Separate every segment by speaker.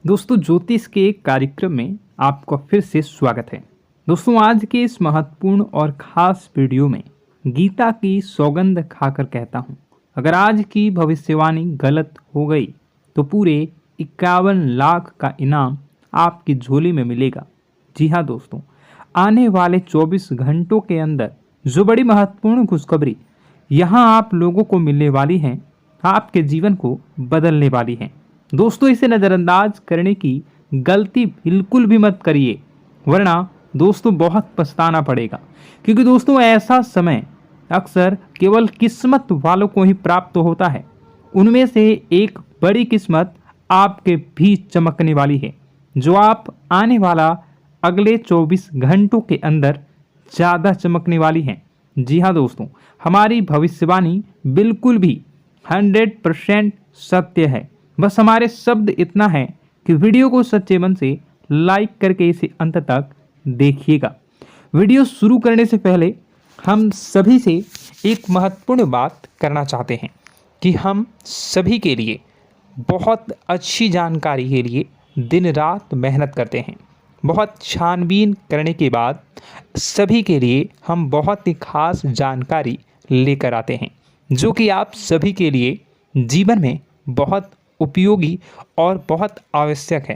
Speaker 1: दोस्तों ज्योतिष के एक कार्यक्रम में आपका फिर से स्वागत है। दोस्तों आज के इस महत्वपूर्ण और खास वीडियो में गीता की सौगंध खाकर कहता हूँ, अगर आज की भविष्यवाणी गलत हो गई तो पूरे 51 लाख का इनाम आपकी झोली में मिलेगा। जी हाँ दोस्तों, आने वाले 24 घंटों के अंदर जो बड़ी महत्वपूर्ण खुशखबरी यहाँ आप लोगों को मिलने वाली हैं, आपके जीवन को बदलने वाली हैं। दोस्तों इसे नज़रअंदाज करने की गलती बिल्कुल भी मत करिए, वरना दोस्तों बहुत पछताना पड़ेगा। क्योंकि दोस्तों ऐसा समय अक्सर केवल किस्मत वालों को ही प्राप्त होता है। उनमें से एक बड़ी किस्मत आपके भी चमकने वाली है, जो आप आने वाला अगले 24 घंटों के अंदर ज़्यादा चमकने वाली है। जी हाँ दोस्तों, हमारी भविष्यवाणी बिल्कुल भी 100% सत्य है। बस हमारे शब्द इतना है कि वीडियो को सच्चे मन से लाइक करके इसे अंत तक देखिएगा। वीडियो शुरू करने से पहले हम सभी से एक महत्वपूर्ण बात करना चाहते हैं कि हम सभी के लिए बहुत अच्छी जानकारी के लिए दिन रात मेहनत करते हैं। बहुत छानबीन करने के बाद सभी के लिए हम बहुत ही खास जानकारी लेकर आते हैं, जो कि आप सभी के लिए जीवन में बहुत उपयोगी और बहुत आवश्यक है।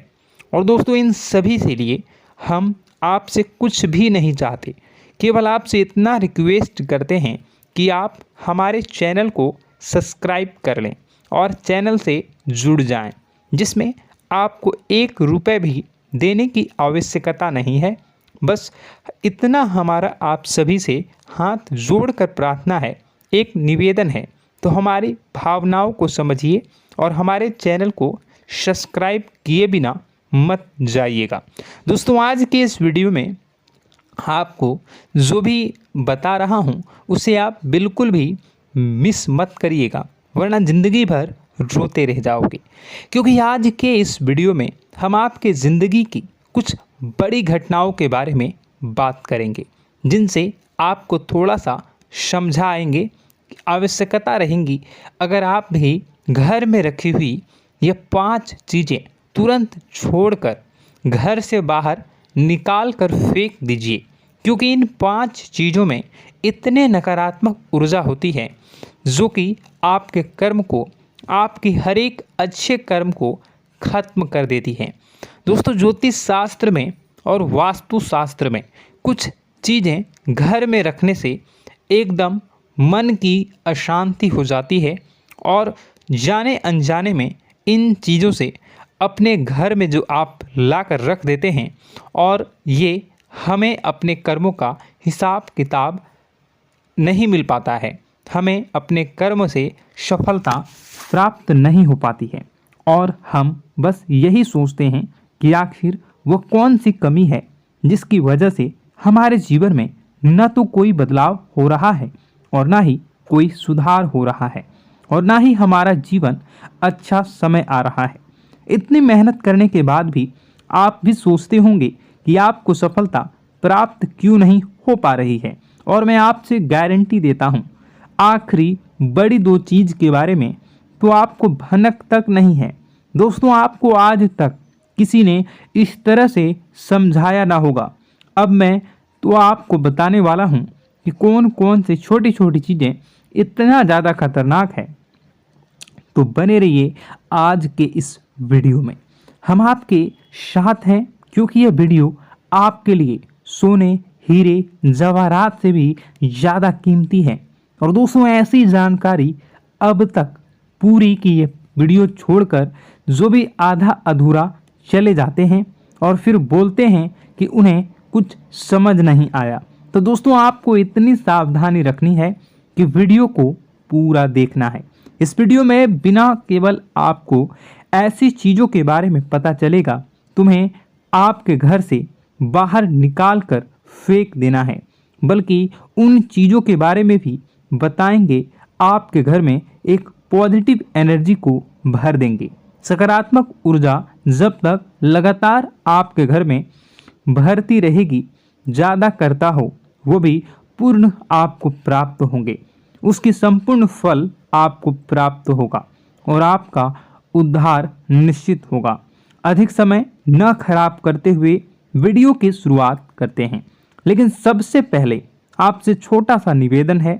Speaker 1: और दोस्तों इन सभी से लिए हम आपसे कुछ भी नहीं चाहते, केवल आपसे इतना रिक्वेस्ट करते हैं कि आप हमारे चैनल को सब्सक्राइब कर लें और चैनल से जुड़ जाएं, जिसमें आपको 1 रुपये भी देने की आवश्यकता नहीं है। बस इतना हमारा आप सभी से हाथ जोड़कर प्रार्थना है, एक निवेदन है, तो हमारी भावनाओं को समझिए और हमारे चैनल को सब्सक्राइब किए बिना मत जाइएगा। दोस्तों आज के इस वीडियो में आपको जो भी बता रहा हूँ उसे आप बिल्कुल भी मिस मत करिएगा, वरना ज़िंदगी भर रोते रह जाओगे। क्योंकि आज के इस वीडियो में हम आपके ज़िंदगी की कुछ बड़ी घटनाओं के बारे में बात करेंगे, जिनसे आपको थोड़ा सा समझाएंगे, आवश्यकता रहेंगी। अगर आप भी घर में रखी हुई ये 5 चीज़ें तुरंत छोड़कर घर से बाहर निकाल कर फेंक दीजिए, क्योंकि इन 5 चीज़ों में इतने नकारात्मक ऊर्जा होती है जो कि आपके कर्म को, आपकी हर एक अच्छे कर्म को खत्म कर देती है। दोस्तों ज्योतिष शास्त्र में और वास्तु शास्त्र में कुछ चीज़ें घर में रखने से एकदम मन की अशांति हो जाती है और जाने अनजाने में इन चीज़ों से अपने घर में जो आप ला कर रख देते हैं, और ये हमें अपने कर्मों का हिसाब किताब नहीं मिल पाता है, हमें अपने कर्म से सफलता प्राप्त नहीं हो पाती है। और हम बस यही सोचते हैं कि आखिर वो कौन सी कमी है जिसकी वजह से हमारे जीवन में न तो कोई बदलाव हो रहा है और ना ही कोई सुधार हो रहा है और ना ही हमारा जीवन अच्छा समय आ रहा है। इतनी मेहनत करने के बाद भी आप भी सोचते होंगे कि आपको सफलता प्राप्त क्यों नहीं हो पा रही है। और मैं आपसे गारंटी देता हूँ, आखिरी बड़ी 2 चीज़ के बारे में तो आपको भनक तक नहीं है। दोस्तों आपको आज तक किसी ने इस तरह से समझाया ना होगा। अब मैं तो आपको बताने वाला हूँ कि कौन कौन से छोटी छोटी चीज़ें इतना ज़्यादा खतरनाक है। तो बने रहिए आज के इस वीडियो में, हम आपके साथ हैं, क्योंकि यह वीडियो आपके लिए सोने, हीरे, जवाहरात से भी ज़्यादा कीमती है। और दोस्तों ऐसी जानकारी अब तक पूरी की ये वीडियो छोड़कर जो भी आधा अधूरा चले जाते हैं और फिर बोलते हैं कि उन्हें कुछ समझ नहीं आया, तो दोस्तों आपको इतनी सावधानी रखनी है कि वीडियो को पूरा देखना है। इस वीडियो में बिना केवल आपको ऐसी चीज़ों के बारे में पता चलेगा, तुम्हें आपके घर से बाहर निकाल कर फेंक देना है, बल्कि उन चीज़ों के बारे में भी बताएंगे आपके घर में एक पॉजिटिव एनर्जी को भर देंगे। सकारात्मक ऊर्जा जब तक लगातार आपके घर में भरती रहेगी, ज़्यादा करता हो वो भी पूर्ण आपको प्राप्त होंगे, उसकी संपूर्ण फल आपको प्राप्त होगा और आपका उद्धार निश्चित होगा। अधिक समय न खराब करते हुए वीडियो की शुरुआत करते हैं। लेकिन सबसे पहले आपसे छोटा सा निवेदन है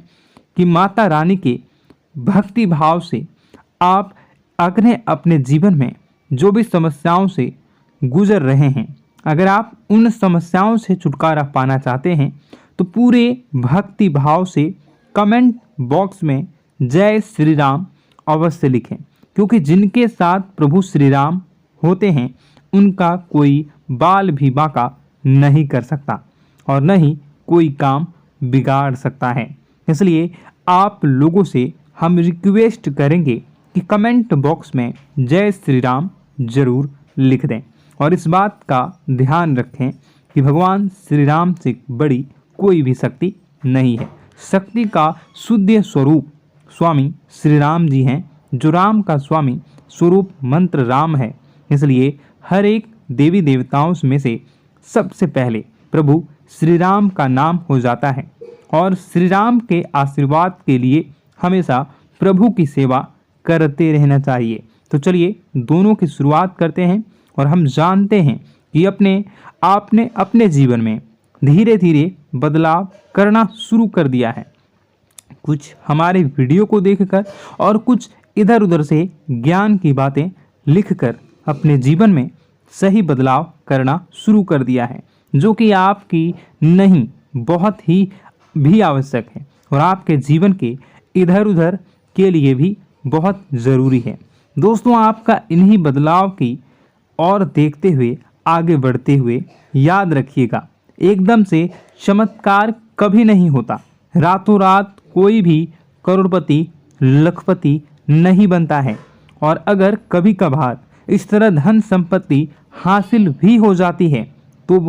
Speaker 1: कि माता रानी के भक्ति भाव से आप अगर अपने जीवन में जो भी समस्याओं से गुजर रहे हैं, अगर आप उन समस्याओं से छुटकारा पाना चाहते हैं तो पूरे भक्ति भाव से कमेंट बॉक्स में जय श्री राम अवश्य लिखें, क्योंकि जिनके साथ प्रभु श्री राम होते हैं उनका कोई बाल भी बांका नहीं कर सकता और न ही कोई काम बिगाड़ सकता है। इसलिए आप लोगों से हम रिक्वेस्ट करेंगे कि कमेंट बॉक्स में जय श्री राम जरूर लिख दें और इस बात का ध्यान रखें कि भगवान श्री राम से बड़ी कोई भी शक्ति नहीं है। शक्ति का शुद्ध स्वरूप स्वामी श्री राम जी हैं, जो राम का स्वामी स्वरूप मंत्र राम है। इसलिए हर एक देवी देवताओं में से सबसे पहले प्रभु श्री राम का नाम हो जाता है और श्री राम के आशीर्वाद के लिए हमेशा प्रभु की सेवा करते रहना चाहिए। तो चलिए दोनों की शुरुआत करते हैं और हम जानते हैं कि आपने अपने जीवन में धीरे धीरे बदलाव करना शुरू कर दिया है। कुछ हमारे वीडियो को देखकर और कुछ इधर उधर से ज्ञान की बातें लिखकर अपने जीवन में सही बदलाव करना शुरू कर दिया है, जो कि आपकी नहीं बहुत ही भी आवश्यक है और आपके जीवन के इधर उधर के लिए भी बहुत ज़रूरी है। दोस्तों, आपका इन्हीं बदलाव की और देखते हुए आगे बढ़ते हुए याद रखिएगा, एकदम से चमत्कार कभी नहीं होता। रातों रात कोई भी करोड़पति लखपति नहीं बनता है और अगर कभी कभार इस तरह धन संपत्ति हासिल भी हो जाती है तो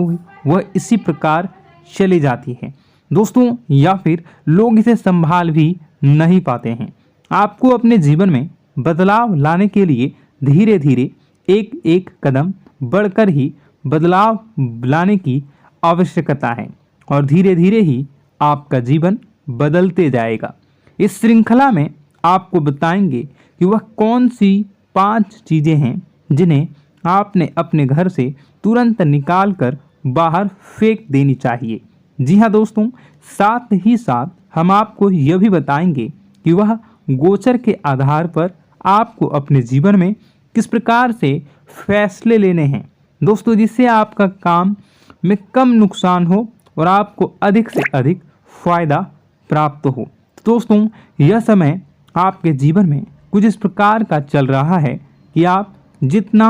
Speaker 1: वह इसी प्रकार चली जाती है दोस्तों, या फिर लोग इसे संभाल भी नहीं पाते हैं। आपको अपने जीवन में बदलाव लाने के लिए धीरे धीरे एक एक कदम बढ़कर ही बदलाव लाने की आवश्यकता है और धीरे धीरे ही आपका जीवन बदलते जाएगा। इस श्रृंखला में आपको बताएंगे कि वह कौन सी 5 चीज़ें हैं जिन्हें आपने अपने घर से तुरंत निकाल कर बाहर फेंक देनी चाहिए। जी हाँ दोस्तों, साथ ही साथ हम आपको यह भी बताएंगे कि वह गोचर के आधार पर आपको अपने जीवन में किस प्रकार से फैसले लेने हैं दोस्तों, जिससे आपका काम में कम नुकसान हो और आपको अधिक से अधिक फायदा प्राप्त हो। तो दोस्तों, यह समय आपके जीवन में कुछ इस प्रकार का चल रहा है कि आप जितना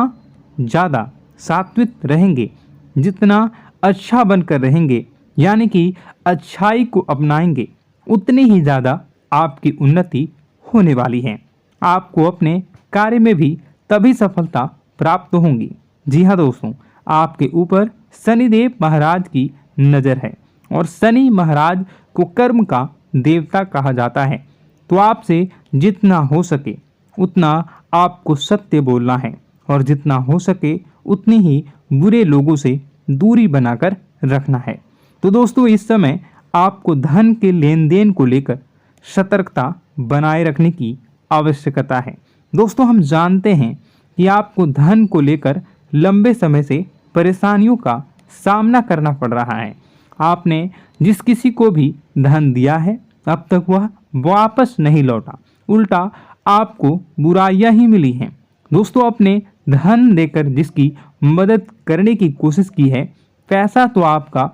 Speaker 1: ज़्यादा सात्विक रहेंगे, जितना अच्छा बनकर रहेंगे, यानी कि अच्छाई को अपनाएंगे, उतनी ही ज़्यादा आपकी उन्नति होने वाली है। आपको अपने कार्य में भी तभी सफलता प्राप्त होंगी। जी हाँ दोस्तों, आपके ऊपर शनिदेव महाराज की नज़र है और शनि महाराज को कर्म का देवता कहा जाता है। तो आपसे जितना हो सके उतना आपको सत्य बोलना है और जितना हो सके उतनी ही बुरे लोगों से दूरी बनाकर रखना है। तो दोस्तों, इस समय आपको धन के लेन देन को लेकर सतर्कता बनाए रखने की आवश्यकता है। दोस्तों, हम जानते हैं कि आपको धन को लेकर लंबे समय से परेशानियों का सामना करना पड़ रहा है। आपने जिस किसी को भी धन दिया है अब तक वह वापस नहीं लौटा, उल्टा आपको बुराइयां ही मिली हैं। दोस्तों, अपने धन देकर जिसकी मदद करने की कोशिश की है, पैसा तो आपका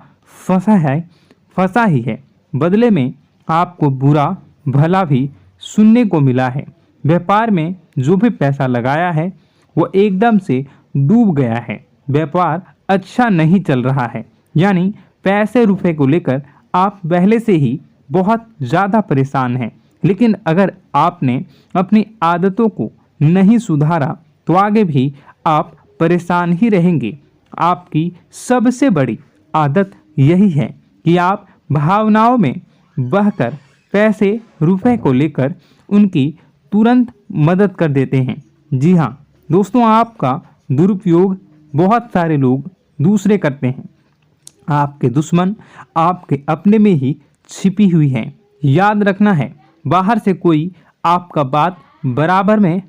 Speaker 1: फंसा ही है, बदले में आपको बुरा भला भी सुनने को मिला है। व्यापार में जो भी पैसा लगाया है वो एकदम से डूब गया है, व्यापार अच्छा नहीं चल रहा है, यानी पैसे रुपए को लेकर आप पहले से ही बहुत ज़्यादा परेशान हैं। लेकिन अगर आपने अपनी आदतों को नहीं सुधारा तो आगे भी आप परेशान ही रहेंगे। आपकी सबसे बड़ी आदत यही है कि आप भावनाओं में बहकर पैसे रुपए को लेकर उनकी तुरंत मदद कर देते हैं। जी हाँ दोस्तों, आपका दुरुपयोग बहुत सारे लोग दूसरे करते हैं। आपके दुश्मन आपके अपने में ही छिपी हुई हैं। याद रखना है, बाहर से कोई आपका बात बराबर में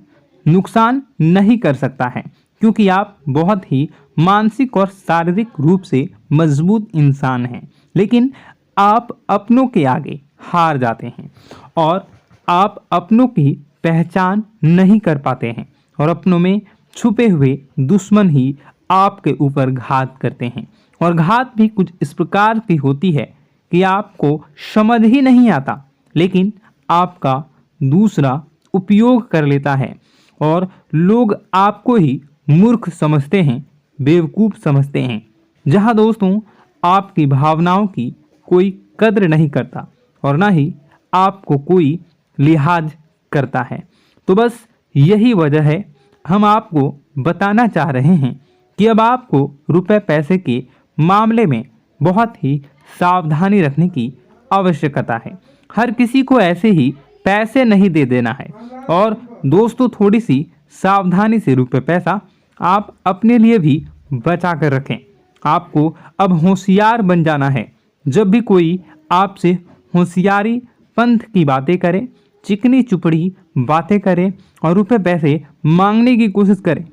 Speaker 1: नुकसान नहीं कर सकता है, क्योंकि आप बहुत ही मानसिक और शारीरिक रूप से मजबूत इंसान हैं, लेकिन आप अपनों के आगे हार जाते हैं और आप अपनों की पहचान नहीं कर पाते हैं और अपनों में छुपे हुए दुश्मन ही आपके ऊपर घात करते हैं। और घात भी कुछ इस प्रकार की होती है कि आपको समझ ही नहीं आता, लेकिन आपका दूसरा उपयोग कर लेता है और लोग आपको ही मूर्ख समझते हैं, बेवकूफ़ समझते हैं। जहां दोस्तों आपकी भावनाओं की कोई कद्र नहीं करता और ना ही आपको कोई लिहाज करता है। तो बस यही वजह है हम आपको बताना चाह रहे हैं कि अब आपको रुपए पैसे के मामले में बहुत ही सावधानी रखने की आवश्यकता है। हर किसी को ऐसे ही पैसे नहीं दे देना है और दोस्तों थोड़ी सी सावधानी से रुपए पैसा आप अपने लिए भी बचा कर रखें। आपको अब होशियार बन जाना है। जब भी कोई आपसे होशियारी पंथ की बातें करे, चिकनी चुपड़ी बातें करे और रुपए पैसे मांगने की कोशिश करे,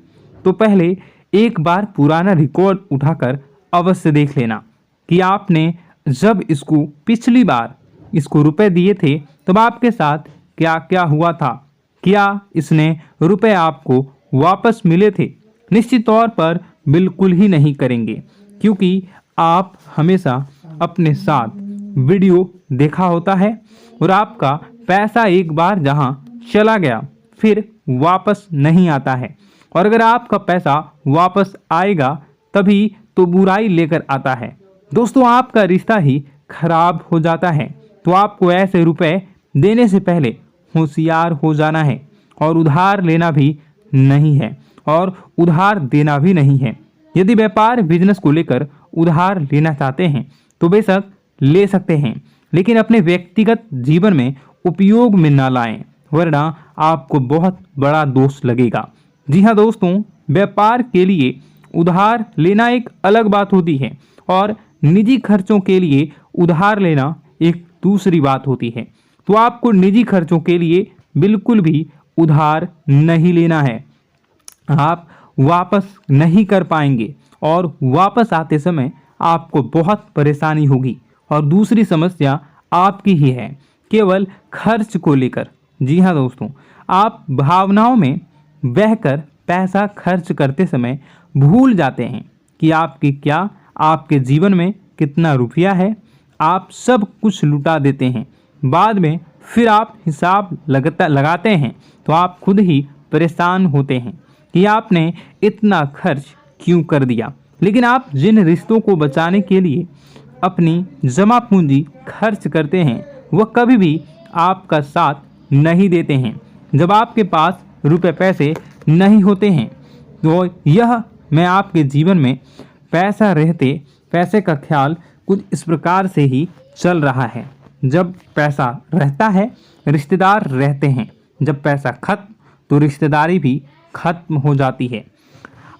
Speaker 1: तो पहले एक बार पुराना रिकॉर्ड उठाकर अवश्य देख लेना कि आपने जब इसको पिछली बार इसको रुपए दिए थे तब आपके साथ क्या क्या हुआ था, क्या इसने रुपए आपको वापस मिले थे। निश्चित तौर पर बिल्कुल ही नहीं करेंगे, क्योंकि आप हमेशा अपने साथ वीडियो देखा होता है और आपका पैसा एक बार जहां चला गया फिर वापस नहीं आता है। और अगर आपका पैसा वापस आएगा तभी तो बुराई लेकर आता है। दोस्तों आपका रिश्ता ही खराब हो जाता है। तो आपको ऐसे रुपए देने से पहले होशियार हो जाना है और उधार लेना भी नहीं है और उधार देना भी नहीं है। यदि व्यापार बिजनेस को लेकर उधार लेना चाहते हैं तो बेशक ले सकते हैं, लेकिन अपने व्यक्तिगत जीवन में उपयोग में ना लाएं, वरना आपको बहुत बड़ा दोष लगेगा। जी हाँ दोस्तों, व्यापार के लिए उधार लेना एक अलग बात होती है और निजी खर्चों के लिए उधार लेना एक दूसरी बात होती है। तो आपको निजी खर्चों के लिए बिल्कुल भी उधार नहीं लेना है। आप वापस नहीं कर पाएंगे और वापस आते समय आपको बहुत परेशानी होगी। और दूसरी समस्या आपकी ही है, केवल खर्च को लेकर। जी हाँ दोस्तों, आप भावनाओं में बहकर पैसा खर्च करते समय भूल जाते हैं कि आपके जीवन में कितना रुपया है। आप सब कुछ लुटा देते हैं। बाद में फिर आप हिसाब लगाते हैं तो आप खुद ही परेशान होते हैं कि आपने इतना खर्च क्यों कर दिया। लेकिन आप जिन रिश्तों को बचाने के लिए अपनी जमा पूंजी खर्च करते हैं वह कभी भी आपका साथ नहीं देते हैं। जब आपके पास रुपए पैसे नहीं होते हैं तो यह मैं आपके जीवन में पैसा रहते पैसे का ख्याल कुछ इस प्रकार से ही चल रहा है। जब पैसा रहता है रिश्तेदार रहते हैं, जब पैसा खत्म तो रिश्तेदारी भी खत्म हो जाती है।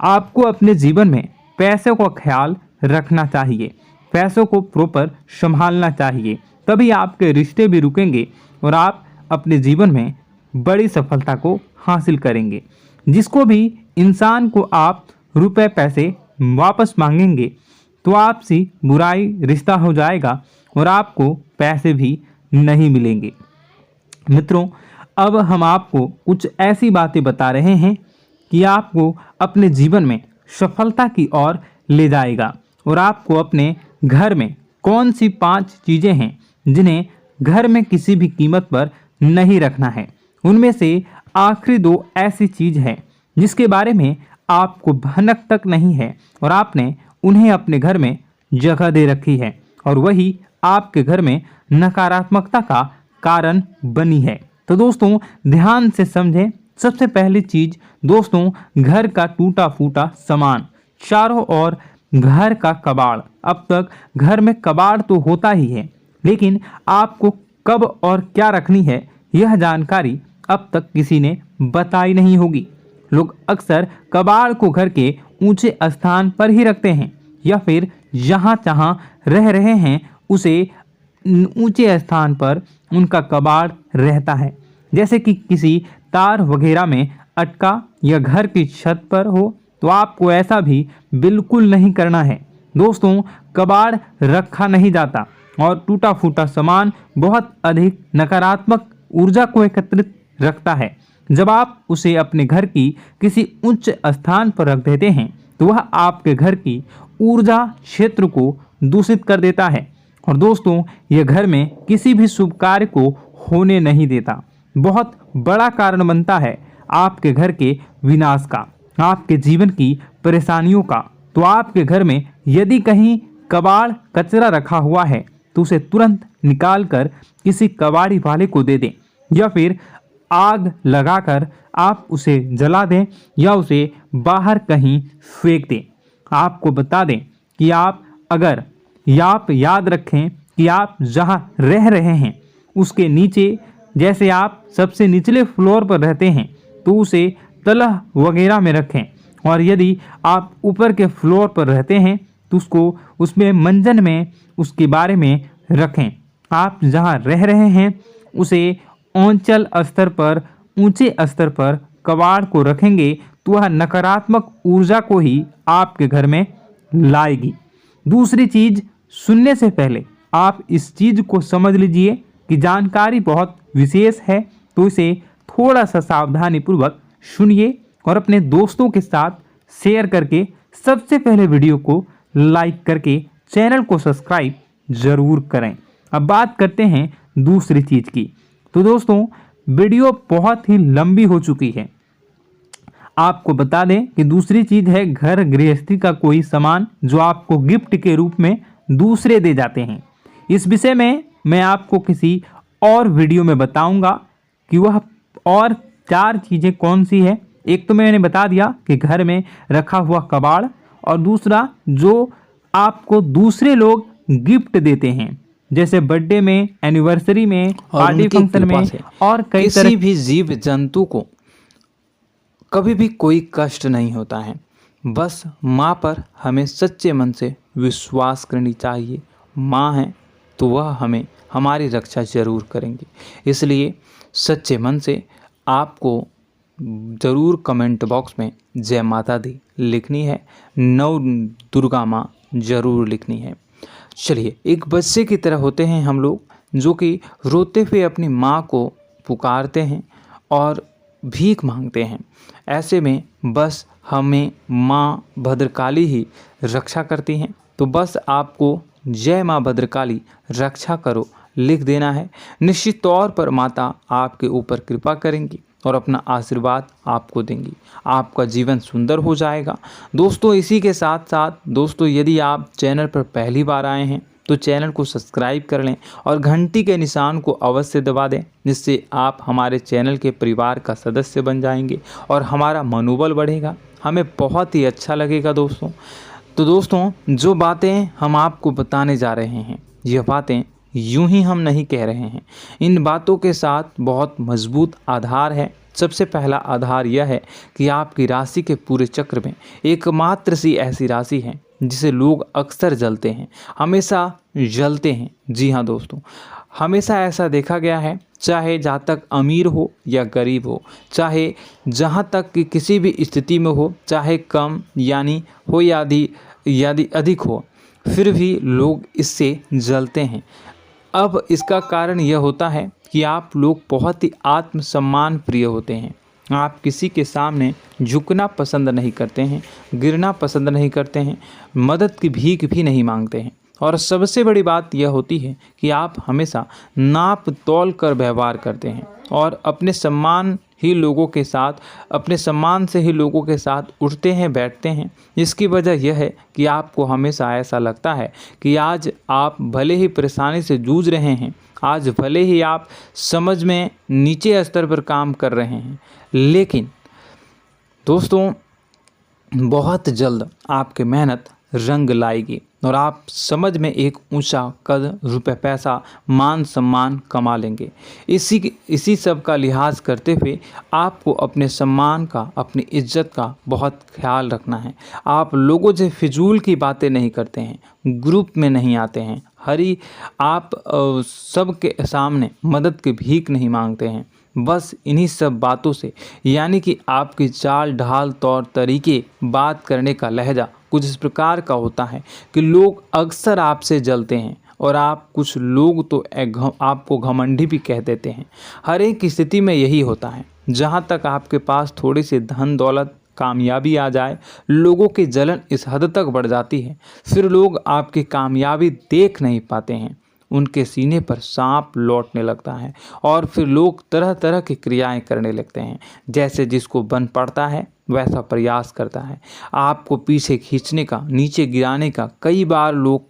Speaker 1: आपको अपने जीवन में पैसों का ख्याल रखना चाहिए, पैसों को प्रॉपर संभालना चाहिए, तभी आपके रिश्ते भी रुकेंगे और आप अपने जीवन में बड़ी सफलता को हासिल करेंगे। जिसको भी इंसान को आप रुपए पैसे वापस मांगेंगे तो आपसी बुराई रिश्ता हो जाएगा और आपको पैसे भी नहीं मिलेंगे। मित्रों, अब हम आपको कुछ ऐसी बातें बता रहे हैं कि आपको अपने जीवन में सफलता की ओर ले जाएगा। और आपको अपने घर में कौन सी 5 चीज़ें हैं जिन्हें घर में किसी भी कीमत पर नहीं रखना है। उनमें से आखिरी 2 ऐसी चीज़ है जिसके बारे में आपको भनक तक नहीं है और आपने उन्हें अपने घर में जगह दे रखी है और वही आपके घर में नकारात्मकता का कारण बनी है। तो दोस्तों ध्यान से समझें। सबसे पहली चीज दोस्तों, घर का टूटा फूटा सामान, चारों ओर घर का कबाड़। अब तक घर में कबाड़ तो होता ही है, लेकिन आपको कब और क्या रखनी है यह जानकारी अब तक किसी ने बताई नहीं होगी। लोग अक्सर कबाड़ को घर के ऊंचे स्थान पर ही रखते हैं या फिर जहां जहां रह रहे हैं उसे ऊंचे स्थान पर उनका कबाड़ रहता है, जैसे कि किसी तार वगैरह में अटका या घर की छत पर हो तो आपको ऐसा भी बिल्कुल नहीं करना है। दोस्तों, कबाड़ रखा नहीं जाता और टूटा फूटा सामान बहुत अधिक नकारात्मक ऊर्जा को एकत्रित रखता है। जब आप उसे अपने घर की किसी उच्च स्थान पर रख देते हैं तो वह आपके घर की ऊर्जा क्षेत्र को दूषित कर देता है और दोस्तों, यह घर में किसी भी शुभ कार्य को होने नहीं देता। बहुत बड़ा कारण बनता है आपके घर के विनाश का, आपके जीवन की परेशानियों का। तो आपके घर में यदि कहीं कबाड़ कचरा रखा हुआ है तो उसे तुरंत निकाल कर किसी कबाड़ी वाले को दे दें या फिर आग लगाकर आप उसे जला दें या उसे बाहर कहीं फेंक दें। आपको बता दें कि आप याद रखें कि आप जहां रह रहे हैं उसके नीचे, जैसे आप सबसे निचले फ्लोर पर रहते हैं तो उसे तलह वगैरह में रखें और यदि आप ऊपर के फ्लोर पर रहते हैं तो उसको उसमें मंजन में उसके बारे में रखें। आप जहां रह रहे हैं उसे औंचल स्तर पर, ऊंचे स्तर पर कबाड़ को रखेंगे तो वह नकारात्मक ऊर्जा को ही आपके घर में लाएगी। दूसरी चीज, सुनने से पहले आप इस चीज को समझ लीजिए कि जानकारी बहुत विशेष है, तो इसे थोड़ा सा सावधानी पूर्वक सुनिए और अपने दोस्तों के साथ शेयर करके सबसे पहले वीडियो को लाइक करके चैनल को सब्सक्राइब जरूर करें। अब बात करते हैं दूसरी चीज की। तो दोस्तों, वीडियो बहुत ही लंबी हो चुकी है। आपको बता दें कि दूसरी चीज है घर गृहस्थी का कोई सामान जो आपको गिफ्ट के रूप में दूसरे दे जाते हैं। इस विषय में मैं आपको किसी और वीडियो में बताऊंगा कि वह और 4 चीजें कौन सी है। एक तो मैंने बता दिया कि घर में रखा हुआ कबाड़, और दूसरा जो आपको दूसरे लोग गिफ्ट देते हैं, जैसे बर्थडे में, एनिवर्सरी में, पार्टी फंक्शन में और कई तरह।
Speaker 2: किसी भी जीव जंतु को कभी भी कोई कष्ट नहीं होता है। बस माँ पर हमें सच्चे मन से विश्वास करनी चाहिए। माँ है तो वह हमें हमारी रक्षा जरूर करेंगे। इसलिए सच्चे मन से आपको ज़रूर कमेंट बॉक्स में जय माता दी लिखनी है, नव दुर्गा माँ जरूर लिखनी है। चलिए, एक बच्चे की तरह होते हैं हम लोग, जो कि रोते हुए अपनी माँ को पुकारते हैं और भीख मांगते हैं। ऐसे में बस हमें माँ भद्रकाली ही रक्षा करती हैं। तो बस आपको जय माँ भद्रकाली रक्षा करो लिख देना है। निश्चित तौर पर माता आपके ऊपर कृपा करेंगी और अपना आशीर्वाद आपको देंगी। आपका जीवन सुंदर हो जाएगा। दोस्तों, इसी के साथ साथ दोस्तों, यदि आप चैनल पर पहली बार आए हैं तो चैनल को सब्सक्राइब कर लें और घंटी के निशान को अवश्य दबा दें, जिससे आप हमारे चैनल के परिवार का सदस्य बन जाएंगे और हमारा मनोबल बढ़ेगा। हमें बहुत ही अच्छा लगेगा दोस्तों। तो दोस्तों, जो बातें हम आपको बताने जा रहे हैं, यह बातें यूं ही हम नहीं कह रहे हैं। इन बातों के साथ बहुत मजबूत आधार है। सबसे पहला आधार यह है कि आपकी राशि के पूरे चक्र में एकमात्र सी ऐसी राशि है जिसे लोग अक्सर जलते हैं, हमेशा जलते हैं। जी हाँ दोस्तों, हमेशा ऐसा देखा गया है, चाहे जहाँ तक अमीर हो या गरीब हो, चाहे जहाँ तक कि किसी भी स्थिति में हो, चाहे कम यानी हो या अधिक हो, फिर भी लोग इससे जलते हैं। अब इसका कारण यह होता है कि आप लोग बहुत ही आत्मसम्मान प्रिय होते हैं। आप किसी के सामने झुकना पसंद नहीं करते हैं, गिरना पसंद नहीं करते हैं, मदद की भीख भी नहीं मांगते हैं। और सबसे बड़ी बात यह होती है कि आप हमेशा नाप तौल कर व्यवहार करते हैं और अपने सम्मान से ही लोगों के साथ उठते हैं, बैठते हैं। इसकी वजह यह है कि आपको हमेशा ऐसा लगता है कि आज आप भले ही परेशानी से जूझ रहे हैं, आज भले ही आप समझ में नीचे स्तर पर काम कर रहे हैं, लेकिन दोस्तों बहुत जल्द आपकी मेहनत रंग लाएगी और आप समझ में एक ऊंचा कद, रुपए, पैसा, मान सम्मान कमा लेंगे। इसी सब का लिहाज करते हुए आपको अपने सम्मान का, अपनी इज्जत का बहुत ख्याल रखना है। आप लोगों से फिजूल की बातें नहीं करते हैं, ग्रुप में नहीं आते हैं, आप सबके सामने मदद की भीख नहीं मांगते हैं। बस इन्हीं सब बातों से, यानी कि आपकी चाल ढाल तौर तरीके, बात करने का लहजा कुछ इस प्रकार का होता है कि लोग अक्सर आपसे जलते हैं और कुछ लोग तो आपको घमंडी भी कह देते हैं। हर एक स्थिति में यही होता है। जहाँ तक आपके पास थोड़ी सी धन दौलत कामयाबी आ जाए, लोगों की जलन इस हद तक बढ़ जाती है, फिर लोग आपकी कामयाबी देख नहीं पाते हैं, उनके सीने पर सांप लौटने लगता है और फिर लोग तरह तरह की क्रियाएं करने लगते हैं। जैसे जिसको बन पड़ता है वैसा प्रयास करता है। आपको पीछे खींचने का, नीचे गिराने का कई बार लोग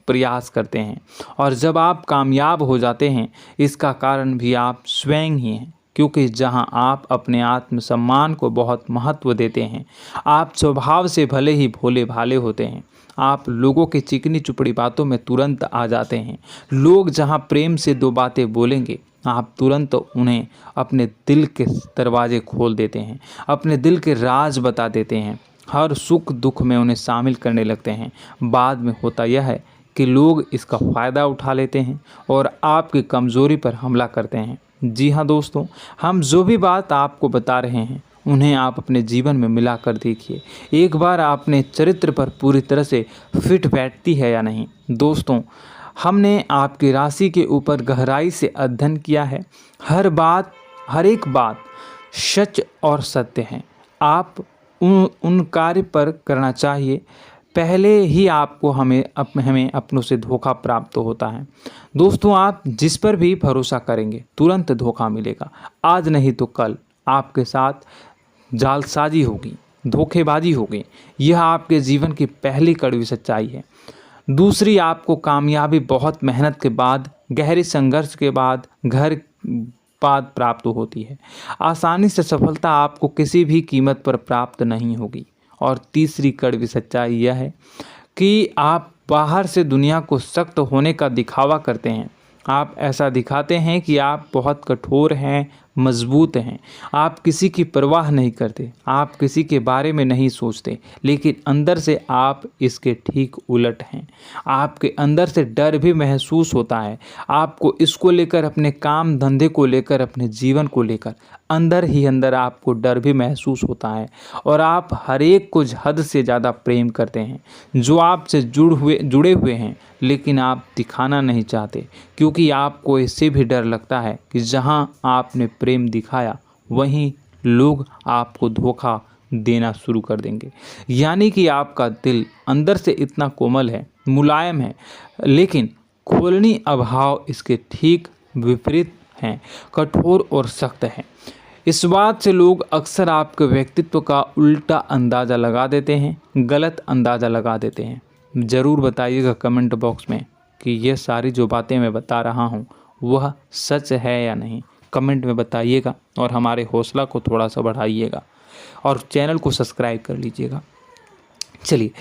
Speaker 2: प्रयास करते हैं और जब आप कामयाब हो जाते हैं, इसका कारण भी आप स्वयं ही हैं। क्योंकि जहां आप अपने आत्मसम्मान को बहुत महत्व देते हैं, आप स्वभाव से भले ही भोले भाले होते हैं, आप लोगों की चिकनी चुपड़ी बातों में तुरंत आ जाते हैं। लोग जहां प्रेम से दो बातें बोलेंगे, आप तुरंत उन्हें अपने दिल के दरवाजे खोल देते हैं, अपने दिल के राज बता देते हैं, हर सुख दुख में उन्हें शामिल करने लगते हैं। बाद में होता यह है कि लोग इसका फ़ायदा उठा लेते हैं और आपकी कमज़ोरी पर हमला करते हैं। जी हाँ दोस्तों, हम जो भी बात आपको बता रहे हैं उन्हें आप अपने जीवन में मिलाकर देखिए। एक बार आपने चरित्र पर पूरी तरह से फिट बैठती है या नहीं। दोस्तों, हमने आपकी राशि के ऊपर गहराई से अध्ययन किया है। हर एक बात सच और सत्य है। आप उन कार्य पर करना चाहिए, पहले ही आपको हमें अपनों से धोखा प्राप्त होता है। दोस्तों, आप जिस पर भी भरोसा करेंगे तुरंत धोखा मिलेगा। आज नहीं तो कल आपके साथ जालसाजी होगी, धोखेबाजी होगी। यह आपके जीवन की पहली कड़वी सच्चाई है। दूसरी, आपको कामयाबी बहुत मेहनत के बाद, गहरे संघर्ष के बाद प्राप्त होती है। आसानी से सफलता आपको किसी भी कीमत पर प्राप्त नहीं होगी। और तीसरी कड़वी सच्चाई यह है कि आप बाहर से दुनिया को सख्त होने का दिखावा करते हैं। आप ऐसा दिखाते हैं कि आप बहुत कठोर हैं, मजबूत हैं। आप किसी की परवाह नहीं करते, आप किसी के बारे में नहीं सोचते, लेकिन अंदर से आप इसके ठीक उलट हैं। आपके अंदर से डर भी महसूस होता है। आपको इसको लेकर, अपने काम धंधे को लेकर, अपने जीवन को लेकर अंदर ही अंदर आपको डर भी महसूस होता है और आप हर एक को हद से ज़्यादा प्रेम करते हैं, जो आपसे जुड़े हुए हैं, लेकिन आप दिखाना नहीं चाहते, क्योंकि आपको इससे भी डर लगता है कि जहां आपने प्रेम दिखाया वहीं लोग आपको धोखा देना शुरू कर देंगे। यानी कि आपका दिल अंदर से इतना कोमल है, मुलायम है, लेकिन खोलनी अभाव इसके ठीक विपरीत हैं, कठोर और सख्त है। इस बात से लोग अक्सर आपके व्यक्तित्व का उल्टा अंदाज़ा लगा देते हैं, गलत अंदाज़ा लगा देते हैं। ज़रूर बताइएगा कमेंट बॉक्स में कि ये सारी जो बातें मैं बता रहा हूँ वह सच है या नहीं। कमेंट में बताइएगा और हमारे हौसला को थोड़ा सा बढ़ाइएगा और चैनल को सब्सक्राइब कर लीजिएगा। चलिए,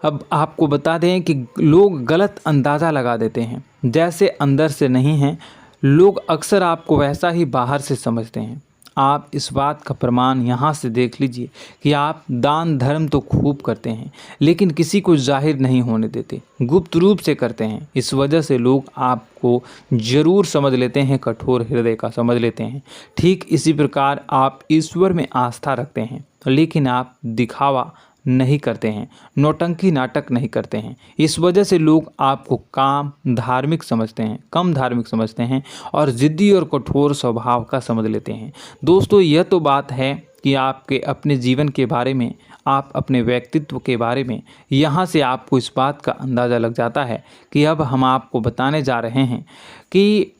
Speaker 2: अब आपको बता दें कि लोग गलत अंदाज़ा लगा देते हैं। जैसे अंदर से नहीं हैं, लोग अक्सर आपको वैसा ही बाहर से समझते हैं। आप इस बात का प्रमाण यहाँ से देख लीजिए कि आप दान धर्म तो खूब करते हैं, लेकिन किसी को जाहिर नहीं होने देते, गुप्त रूप से करते हैं। इस वजह से लोग आपको ज़रूर समझ लेते हैं, कठोर हृदय का समझ लेते हैं। ठीक इसी प्रकार आप ईश्वर में आस्था रखते हैं, लेकिन आप दिखावा नहीं करते हैं, नौटंकी नाटक नहीं करते हैं। इस वजह से लोग आपको कम धार्मिक समझते हैं और ज़िद्दी और कठोर स्वभाव का समझ लेते हैं। दोस्तों, यह तो बात है कि आपके अपने जीवन के बारे में, आप अपने व्यक्तित्व के बारे में, यहाँ से आपको इस बात का अंदाज़ा लग जाता है कि अब हम आपको बताने जा रहे हैं कि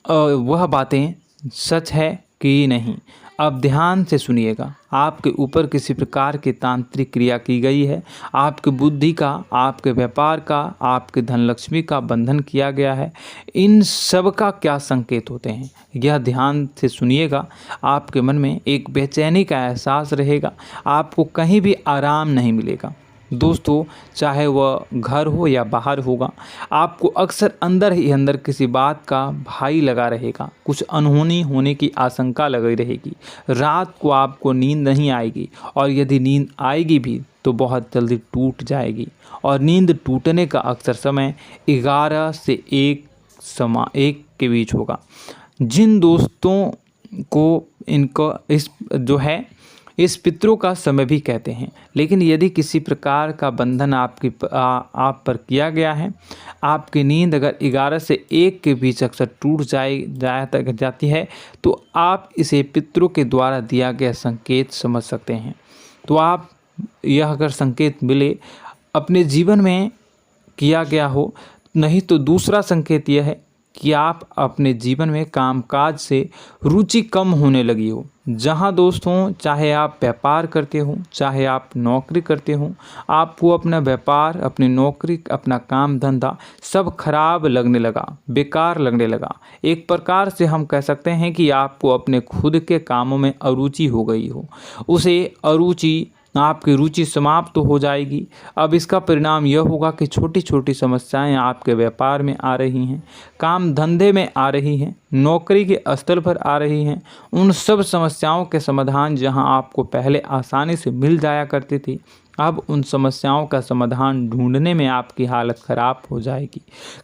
Speaker 2: वह बातें सच है कि नहीं। अब ध्यान से सुनिएगा। आपके ऊपर किसी प्रकार की तांत्रिक क्रिया की गई है, आपकी बुद्धि का, आपके व्यापार का, आपके धनलक्ष्मी का बंधन किया गया है। इन सब का क्या संकेत होते हैं, यह ध्यान से सुनिएगा। आपके मन में एक बेचैनी का एहसास रहेगा, आपको कहीं भी आराम नहीं मिलेगा। दोस्तों, चाहे वह घर हो या बाहर होगा, आपको अक्सर अंदर ही अंदर किसी बात का भय लगा रहेगा, कुछ अनहोनी होने की आशंका लगी रहेगी। रात को आपको नींद नहीं आएगी और यदि नींद आएगी भी तो बहुत जल्दी टूट जाएगी और नींद टूटने का अक्सर समय 11 से 1 के बीच होगा। जिन दोस्तों को इनको इस पितरों का समय भी कहते हैं। लेकिन यदि किसी प्रकार का बंधन आप पर किया गया है, आपकी नींद अगर 11 से 1 के बीच अक्सर टूट जाती है, तो आप इसे पितरों के द्वारा दिया गया संकेत समझ सकते हैं। तो आप यह अगर संकेत मिले अपने जीवन में किया गया हो, नहीं तो दूसरा संकेत यह है कि आप अपने जीवन में कामकाज से रुचि कम होने लगी हो। जहां दोस्तों, चाहे आप व्यापार करते हो, चाहे आप नौकरी करते हो, आपको अपना व्यापार, अपनी नौकरी, अपना काम धंधा सब खराब लगने लगा, बेकार लगने लगा। एक प्रकार से हम कह सकते हैं कि आपको अपने खुद के कामों में अरुचि हो गई हो। उसे अरुचि, आपकी रुचि समाप्त तो हो जाएगी। अब इसका परिणाम यह होगा कि छोटी छोटी समस्याएं आपके व्यापार में आ रही हैं, काम धंधे में आ रही हैं, नौकरी के स्थल पर आ रही हैं। उन सब समस्याओं के समाधान जहां आपको पहले आसानी से मिल जाया करती थी, अब उन समस्याओं का समाधान ढूंढने में आपकी हालत ख़राब हो जाएगी।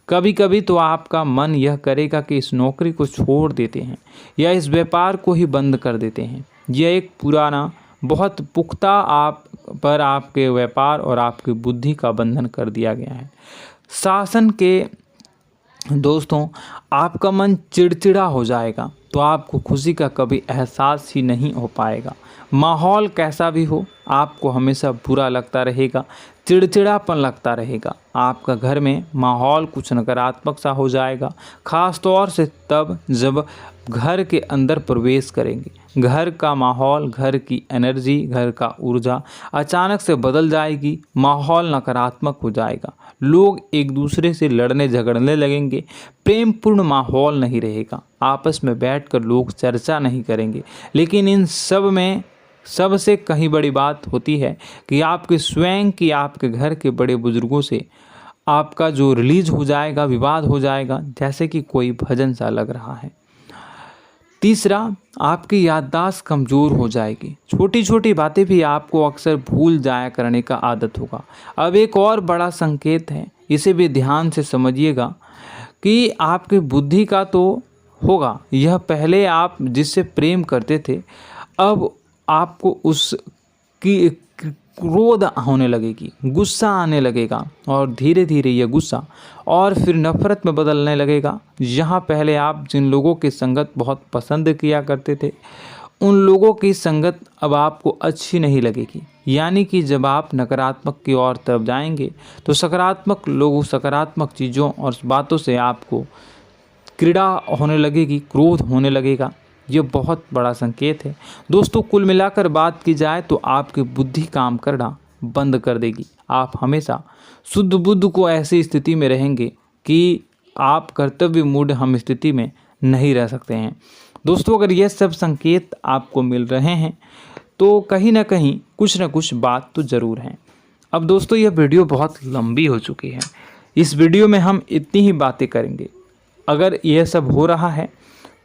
Speaker 2: कभी कभी तो आपका मन यह करेगा कि इस नौकरी को छोड़ देते हैं या इस व्यापार को ही बंद कर देते हैं। यह एक पुराना, बहुत पुख्ता आप पर आपके व्यापार और आपकी बुद्धि का बंधन कर दिया गया है। शासन के दोस्तों, आपका मन चिड़चिड़ा हो जाएगा, तो आपको खुशी का कभी एहसास ही नहीं हो पाएगा। माहौल कैसा भी हो, आपको हमेशा बुरा लगता रहेगा, चिड़चिड़ापन लगता रहेगा। आपका घर में माहौल कुछ नकारात्मक सा हो जाएगा, ख़ास तौर से तब जब घर के अंदर प्रवेश करेंगे। घर का माहौल, घर की एनर्जी, घर का ऊर्जा अचानक से बदल जाएगी, माहौल नकारात्मक हो जाएगा। लोग एक दूसरे से लड़ने झगड़ने लगेंगे, प्रेमपूर्ण माहौल नहीं रहेगा, आपस में बैठकर लोग चर्चा नहीं करेंगे। लेकिन इन सब में सबसे कहीं बड़ी बात होती है कि आपके स्वयं की, आपके घर के बड़े बुजुर्गों से आपका जो रिलीज हो जाएगा, विवाद हो जाएगा, जैसे कि कोई भजन सा लग रहा है। तीसरा, आपकी याददाश्त कमज़ोर हो जाएगी, छोटी छोटी बातें भी आपको अक्सर भूल जाया करने का आदत होगा। अब एक और बड़ा संकेत है, इसे भी ध्यान से समझिएगा कि आपकी बुद्धि का तो होगा यह, पहले आप जिससे प्रेम करते थे, अब आपको उसकी क्रोध होने लगेगी, गुस्सा आने लगेगा, और धीरे धीरे यह गुस्सा और फिर नफरत में बदलने लगेगा। यहाँ पहले आप जिन लोगों की संगत बहुत पसंद किया करते थे, उन लोगों की संगत अब आपको अच्छी नहीं लगेगी। यानी कि जब आप नकारात्मक की ओर तरफ जाएंगे, तो सकारात्मक लोगों, सकारात्मक चीज़ों और बातों से आपको क्रीड़ा होने लगेगी, क्रोध होने लगेगा। ये बहुत बड़ा संकेत है दोस्तों। कुल मिलाकर बात की जाए तो आपकी बुद्धि काम करना बंद कर देगी। आप हमेशा शुद्ध बुद्ध को ऐसी स्थिति में रहेंगे कि आप कर्तव्य मूढ़ हम स्थिति में नहीं रह सकते हैं। दोस्तों, अगर ये सब संकेत आपको मिल रहे हैं तो कहीं ना कहीं कुछ ना कुछ बात तो ज़रूर है। अब दोस्तों, यह वीडियो बहुत लंबी हो चुकी है, इस वीडियो में हम इतनी ही बातें करेंगे। अगर यह सब हो रहा है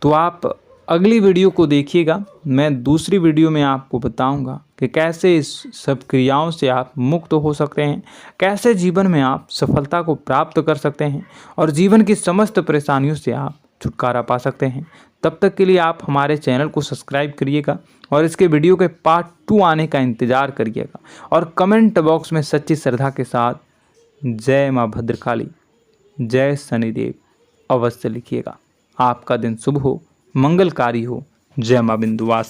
Speaker 2: तो आप अगली वीडियो को देखिएगा। मैं दूसरी वीडियो में आपको बताऊंगा कि कैसे इस सब क्रियाओं से आप मुक्त हो सकते हैं, कैसे जीवन में आप सफलता को प्राप्त कर सकते हैं और जीवन की समस्त परेशानियों से आप छुटकारा पा सकते हैं। तब तक के लिए आप हमारे चैनल को सब्सक्राइब करिएगा और इसके वीडियो के पार्ट 2 आने का इंतज़ार करिएगा। और कमेंट बॉक्स में सच्ची श्रद्धा के साथ जय माँ भद्रकाली, जय शनिदेव अवश्य लिखिएगा। आपका दिन शुभ हो, मंगलकारी हो। जय माँ बिंदुवासिनी।